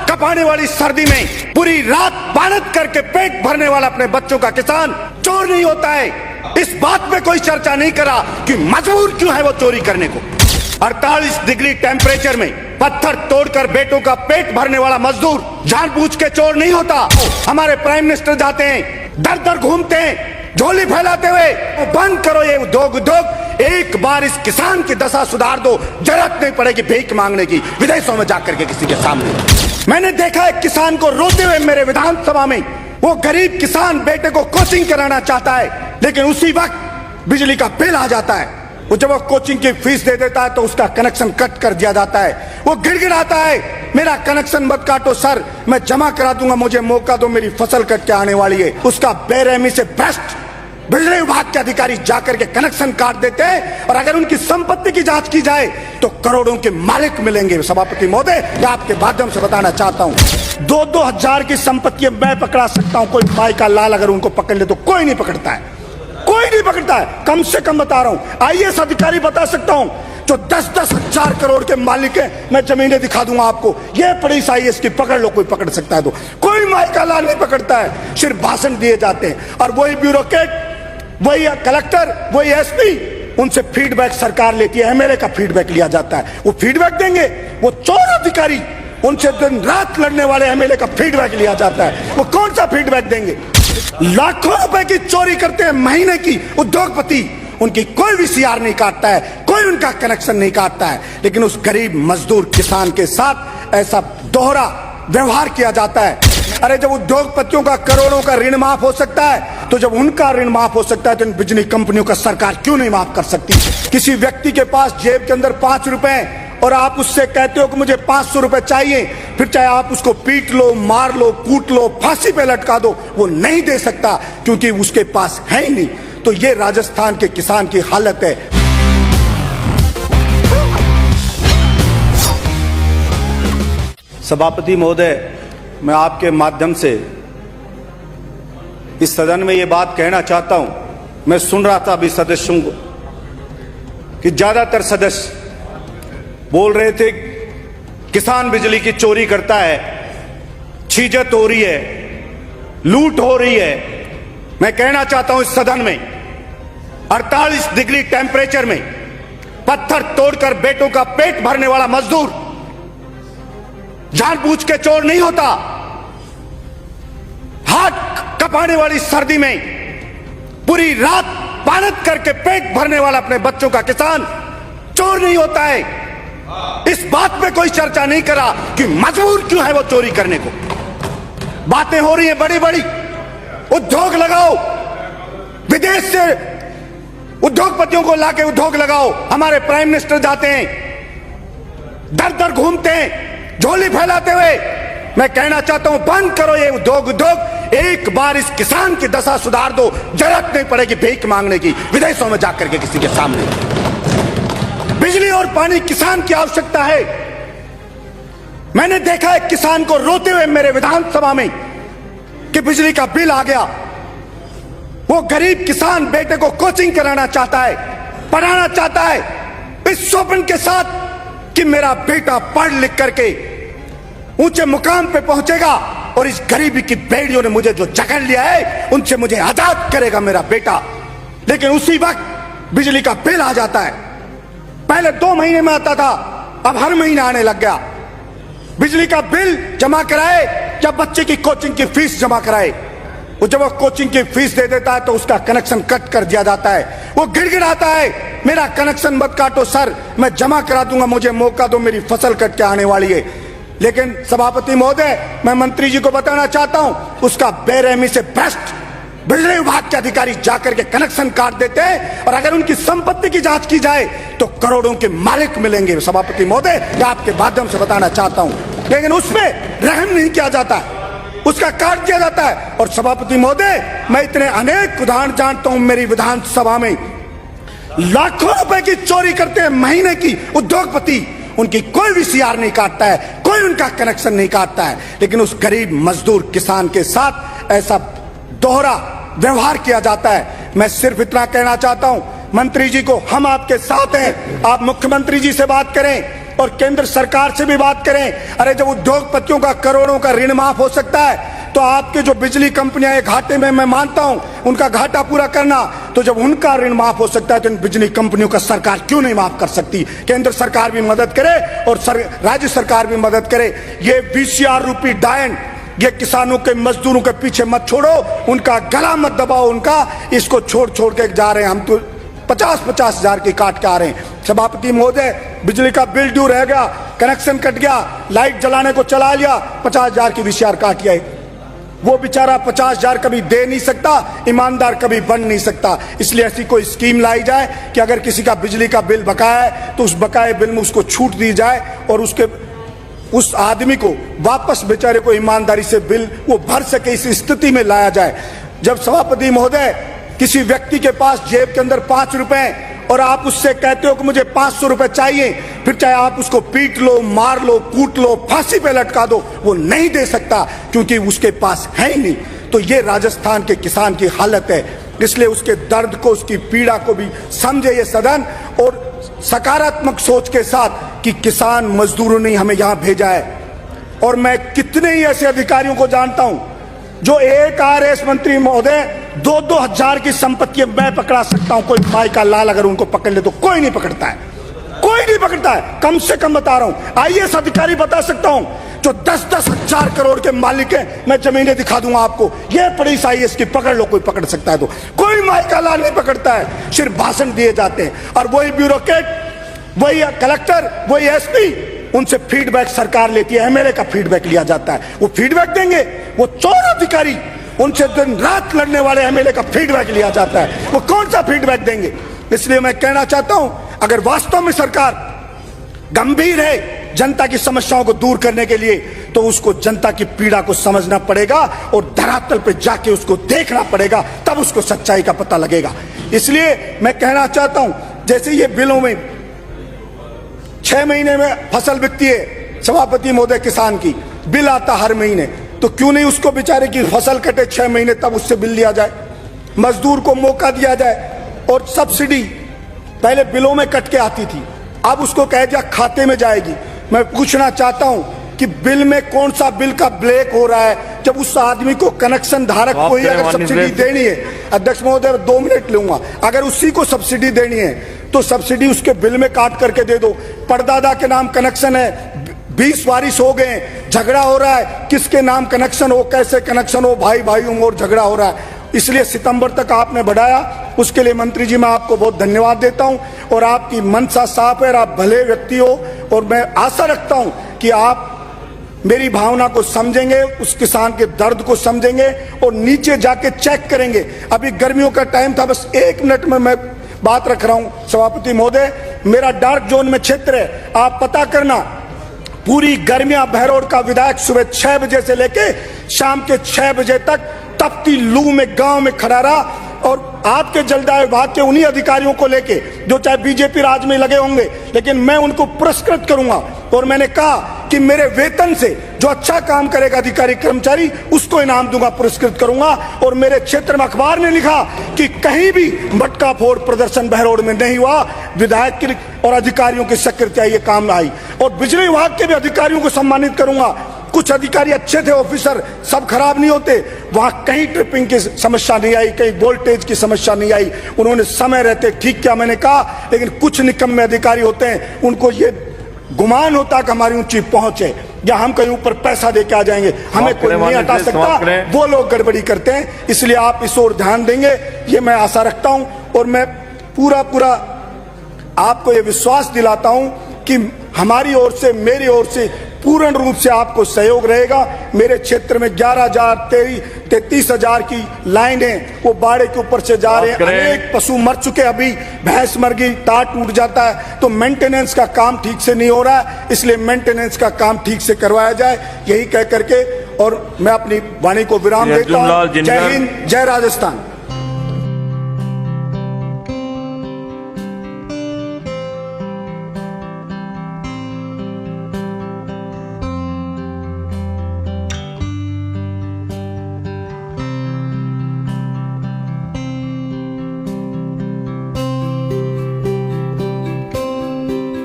कपाने वाली सर्दी में पूरी रात मेहनत करके पेट भरने वाला अपने बच्चों का किसान चोर नहीं होता है। इस बात पे कोई चर्चा नहीं करा कि मजबूर क्यों है वो चोरी करने को। 48 डिग्री टेम्परेचर में पत्थर तोड़कर बेटों का पेट भरने वाला मजदूर जानबूझ के चोर नहीं होता। हमारे प्राइम मिनिस्टर जाते हैं, दर दर घूमते हैं झोली फैलाते हुए, बंद करो ये उद्योग। एक बार इस किसान की दशा सुधार दो, जरूरत नहीं पड़ेगी भीख मांगने की विदेशों में जाकर के किसी के सामने। मैंने देखा एक किसान को रोते हुए मेरे विधानसभा में। वो गरीब किसान बेटे को कोचिंग कराना चाहता है, लेकिन उसी वक्त बिजली का बिल आ जाता है। वो जब वो कोचिंग की फीस दे देता है तो उसका कनेक्शन कट कर दिया जाता है। वो गिड़गिड़ाता है, मेरा कनेक्शन मत काटो सर, मैं जमा करा दूंगा, मुझे मौका दो, मेरी फसल कट के आने वाली है। उसका बेरहमी से भ्रष्ट बिजली विभाग के अधिकारी जाकर के कनेक्शन काट देते हैं, और अगर उनकी संपत्ति की जांच की जाए तो करोड़ों के मालिक मिलेंगे। सभापति महोदय, मैं आपके माध्यम से बताना चाहता हूं, 2-2 हजार की संपत्ति मैं पकड़ा सकता हूं, कोई माई का लाल अगर उनको पकड़ ले तो कोई नहीं पकड़ता है, कोई नहीं पकड़ता है। कम से कम बता रहा हूं, आईएएस अधिकारी बता सकता हूं जो 10-10 हजार करोड़ के मालिक है, मैं जमीनें दिखा दूंगा आपको। ये पड़ी आईएएस की, पकड़ लो, कोई पकड़ सकता है तो। कोई माई का लाल नहीं पकड़ता है, सिर्फ भाषण दिए जाते हैं। और वही ब्यूरोक्रेट, वही कलेक्टर, वही एसपी, उनसे फीडबैक सरकार लेती है, एमएलए का फीडबैक लिया जाता है। वो फीडबैक देंगे, वो चोर अधिकारी, उनसे दिन रात लड़ने वाले एमएलए का फीडबैक लिया जाता है। वो कौन सा फीडबैक देंगे? लाखों रुपए की चोरी करते हैं महीने की उद्योगपति, उनकी कोई भी सीआर नहीं काटता है, कोई उनका कनेक्शन नहीं काटता है, लेकिन उस गरीब मजदूर किसान के साथ ऐसा दोहरा व्यवहार किया जाता है। अरे जब उद्योगपतियों का करोड़ों का ऋण माफ हो सकता है, तो जब उनका ऋण माफ हो सकता है तो इन बिजली कंपनियों का सरकार क्यों नहीं माफ कर सकती? किसी व्यक्ति के पास जेब के अंदर 5 रुपए और आप उससे कहते हो कि मुझे 500 रुपए चाहिए, फिर चाहे आप उसको पीट लो, मार लो, कूट लो, फांसी पे लटका दो, वो नहीं दे सकता क्योंकि उसके पास है ही नहीं। तो ये राजस्थान के किसान की हालत है। सभापति महोदय, मैं आपके माध्यम से इस सदन में ये बात कहना चाहता हूं। मैं सुन रहा था अभी सदस्यों को कि ज्यादातर सदस्य बोल रहे थे किसान बिजली की चोरी करता है, छीजत हो रही है, लूट हो रही है। मैं कहना चाहता हूं इस सदन में 48 डिग्री टेम्परेचर में पत्थर तोड़कर बेटों का पेट भरने वाला मजदूर जानबूझ के चोर नहीं होता। हाथ कपाने वाली सर्दी में पूरी रात मेहनत करके पेट भरने वाला अपने बच्चों का किसान चोर नहीं होता है। इस बात पे कोई चर्चा नहीं करा कि मजबूर क्यों है वो चोरी करने को। बातें हो रही हैं बड़ी बड़ी, उद्योग लगाओ, विदेश से उद्योगपतियों को लाके उद्योग लगाओ। हमारे प्राइम मिनिस्टर जाते हैं, दर दर घूमते हैं झोली फैलाते हुए। मैं कहना चाहता हूं, बंद करो ये उद्योग। एक बार इस किसान की दशा सुधार दो, जरूरत नहीं पड़ेगी भीख मांगने की विदेशों में जाकर के किसी के सामने। बिजली और पानी किसान की आवश्यकता है। मैंने देखा एक किसान को रोते हुए मेरे विधानसभा में कि बिजली का बिल आ गया। वो गरीब किसान बेटे को कोचिंग कराना चाहता है, पढ़ाना चाहता है, इस स्वप्न के साथ कि मेरा बेटा पढ़ लिख करके ऊंचे मुकाम पे पहुंचेगा और इस गरीबी की बेड़ियों ने मुझे जो जकड़ लिया है उनसे मुझे आजाद करेगा मेरा बेटा। लेकिन उसी वक्त बिजली का बिल आ जाता है। पहले 2 महीने में आता था, अब हर महीने आने लग गया। बिजली का बिल जमा कराए या बच्चे की कोचिंग की फीस जमा कराए। वो जब वो कोचिंग की फीस दे देता है तो उसका कनेक्शन कट कर दिया जाता है। वो गिड़गिड़ाता है, मेरा कनेक्शन मत काटो सर, मैं जमा करा दूंगा, मुझे मौका दो, मेरी फसल कट के आने वाली है। लेकिन सभापति महोदय, मैं मंत्री जी को बताना चाहता हूं, उसका बेरहमी से भ्रष्ट बिजली विभाग के अधिकारी जाकर के कनेक्शन काट देते हैं, और अगर उनकी संपत्ति की जांच की जाए तो करोड़ों के मालिक मिलेंगे। सभापति महोदय, मैं आपके माध्यम से बताना चाहता हूं, लेकिन उसमें रहम नहीं किया जाता, उसका काट दिया जाता है। और सभापति महोदय, मैं इतने अनेक उदाहरण जानता हूं मेरी विधानसभा में। लाखों रुपए की चोरी करते हैं महीने की उद्योगपति, उनकी कोई भी सीआर नहीं काटता है, कोई उनका कनेक्शन नहीं काटता है, लेकिन उस गरीब मजदूर किसान के साथ ऐसा दोहरा व्यवहार किया जाता है। मैं सिर्फ इतना कहना चाहता हूं मंत्री जी को, हम आपके साथ हैं। आप मुख्यमंत्री जी से बात करें, और केंद्र सरकार से भी बात करें। अरे जब उद्योगपतियों का करोड़ों का ऋण माफ हो सकता है तो आपके जो बिजली कंपनियां एक घाटे में, मैं मानता हूं उनका घाटा पूरा करना, तो जब उनका ऋण माफ हो सकता है तो इन बिजली कंपनियों का सरकार क्यों नहीं माफ कर सकती? केंद्र सरकार भी मदद करे और राज्य सरकार भी मदद करे। ये VCR रूपी डायन, ये किसानों के मजदूरों के पीछे मत छोड़ो, उनका गला मत दबाओ, उनका इसको छोड़ छोड़ के जा रहे हैं। हम तो 50-50 हजार की काट के आ रहे हैं। सभापति महोदय, बिजली का बिल ड्यू रह गया, कनेक्शन कट गया, लाइट जलाने को चला लिया, 50 हजार की VCR काट लिया। वो बेचारा 50 हजार कभी दे नहीं सकता, ईमानदार कभी बन नहीं सकता। इसलिए ऐसी कोई स्कीम लाई जाए कि अगर किसी का बिजली का बिल बकाया है तो उस बकाये बिल में उसको छूट दी जाए और उस आदमी को वापस बेचारे को ईमानदारी से बिल वो भर सके, इस स्थिति में लाया जाए। जब सभापति महोदय किसी व्यक्ति के पास जेब के अंदर 5 रुपए और आप उससे कहते हो कि मुझे 500 रुपए चाहिए, फिर चाहे आप उसको पीट लो, मार लो, कूट लो, फांसी पे लटका दो, वो नहीं दे सकता क्योंकि उसके पास है ही नहीं। तो ये राजस्थान के किसान की हालत है। इसलिए उसके दर्द को, उसकी पीड़ा को भी समझे ये सदन और सकारात्मक सोच के साथ कि किसान मजदूरों ने हमें यहां भेजा है। और मैं कितने ही ऐसे अधिकारियों को जानता हूं जो एक RS मंत्री महोदय 2-2 हजार की संपत्ति मैं पकड़ा सकता हूं, कोई माई का लाल अगर उनको पकड़ ले तो कोई नहीं पकड़ता है, कोई नहीं पकड़ता है। कम से कम बता रहा हूं, IAS अधिकारी बता सकता हूं जो 10-10 हजार करोड़ के मालिक हैं, मैं जमीनें दिखा दूंगा आपको। ये पड़ी IAS की, पकड़ लो, कोई पकड़ सकता है तो। कोई माई का लाल नहीं पकड़ता है, सिर्फ भाषण दिए जाते हैं। और वही ब्यूरोक्रेट, वही कलेक्टर, वही SP, उनसे फीडबैक सरकार लेती है, MLA का फीडबैक लिया जाता है। वो फीडबैक देंगे, वो चोर अधिकारी, उनसे दिन रात लड़ने वाले MLA का फीडबैक लिया जाता है, वो कौन सा फीडबैक देंगे? इसलिए मैं कहना चाहता हूं, अगर वास्तव में सरकार गंभीर है जनता की समस्याओं को दूर करने के लिए, तो उसको जनता की पीड़ा को समझना पड़ेगा और धरातल पे जाके उसको देखना पड़ेगा, तब उसको सच्चाई का पता लगेगा। इसलिए मैं कहना चाहता हूं, जैसे ये बिलों में 6 महीने में फसल बिकती है सभापति महोदय, किसान की बिल आता हर महीने, तो क्यों नहीं उसको बेचारे की फसल कटे 6 महीने तब उससे बिल लिया जाए, मजदूर को मौका दिया जाए। और सब्सिडी पहले बिलों में कट के आती थी, अब उसको कह दिया खाते में जाएगी। मैं पूछना चाहता हूं कि बिल में कौन सा बिल का ब्लैक हो रहा है, जब उस आदमी को कनेक्शन धारक को ही अगर सब्सिडी देनी है, अध्यक्ष महोदय 2 मिनट लूंगा, अगर उसी को सब्सिडी देनी है तो सब्सिडी उसके बिल में काट करके दे दो। परदादा के नाम कनेक्शन है, 20 वारिस हो गए, झगड़ा हो रहा है, किसके नाम कनेक्शन हो, कैसे कनेक्शन हो, भाई भाइयों में और झगड़ा हो रहा है। इसलिए सितंबर तक आपने बढ़ाया, उसके लिए मंत्री जी मैं आपको बहुत धन्यवाद देता हूं। और आपकी मनसा साफ है और आप भले व्यक्ति हो, और मैं आशा रखता हूं कि आप मेरी भावना को समझेंगे, उस किसान के दर्द को समझेंगे और नीचे जाके चेक करेंगे। अभी गर्मियों का टाइम था, बस 1 मिनट में मैं बात रख रहा हूं सभापति महोदय, मेरा डार्क जोन में क्षेत्र है, आप पता करना, पूरी गर्मियां बहरौर का विधायक सुबह 6 बजे से लेके शाम के 6 बजे तक तपती लू में गांव में खड़ा रहा। और आपके जलदाय विभाग के उन्हीं अधिकारियों को लेके जो चाहे बीजेपी राज में लगे होंगे, लेकिन मैं उनको पुरस्कृत करूंगा। और मैंने कहा कि मेरे वेतन से जो अच्छा काम करेगा अधिकारी कर्मचारी, उसको इनाम दूंगा, पुरस्कृत करूंगा। और मेरे क्षेत्र में अखबार ने लिखा कि कहीं भी मटका फोड़ प्रदर्शन बहरौड़ में नहीं हुआ, विधायक और अधिकारियों की सक्रियता ये काम आई। और बिजली विभाग के भी अधिकारियों को सम्मानित करूंगा। कुछ अधिकारी अच्छे थे, ऑफिसर सब खराब नहीं होते, वहां कहीं ट्रिपिंग की समस्या नहीं आई, कहीं वोल्टेज की समस्या नहीं आई, उन्होंने समय रहते ठीक किया, मैंने कहा। लेकिन कुछ निकम्मे अधिकारी होते हैं, उनको ये गुमान होता कि हमारी ऊंची पहुंच है या हम कहीं ऊपर पैसा दे के आ जाएंगे, हमें कोई नहीं हटा सकता, वो लोग गड़बड़ी करते हैं। इसलिए आप इस ओर ध्यान देंगे, ये मैं आशा रखता हूं। और मैं पूरा आपको ये विश्वास दिलाता हूं कि हमारी ओर से, मेरी ओर से पूर्ण रूप से आपको सहयोग रहेगा। मेरे क्षेत्र में 11,000-33,000 की लाइनें वो बाड़े के ऊपर से जा रहे हैं, अनेक पशु मर चुके, अभी भैंस मर गई, तार टूट जाता है, तो मेंटेनेंस का काम ठीक से नहीं हो रहा है। इसलिए मेंटेनेंस का काम ठीक से करवाया जाए, यही कह करके और मैं अपनी वाणी को विराम देता हूं। जय हिंद, जय राजस्थान।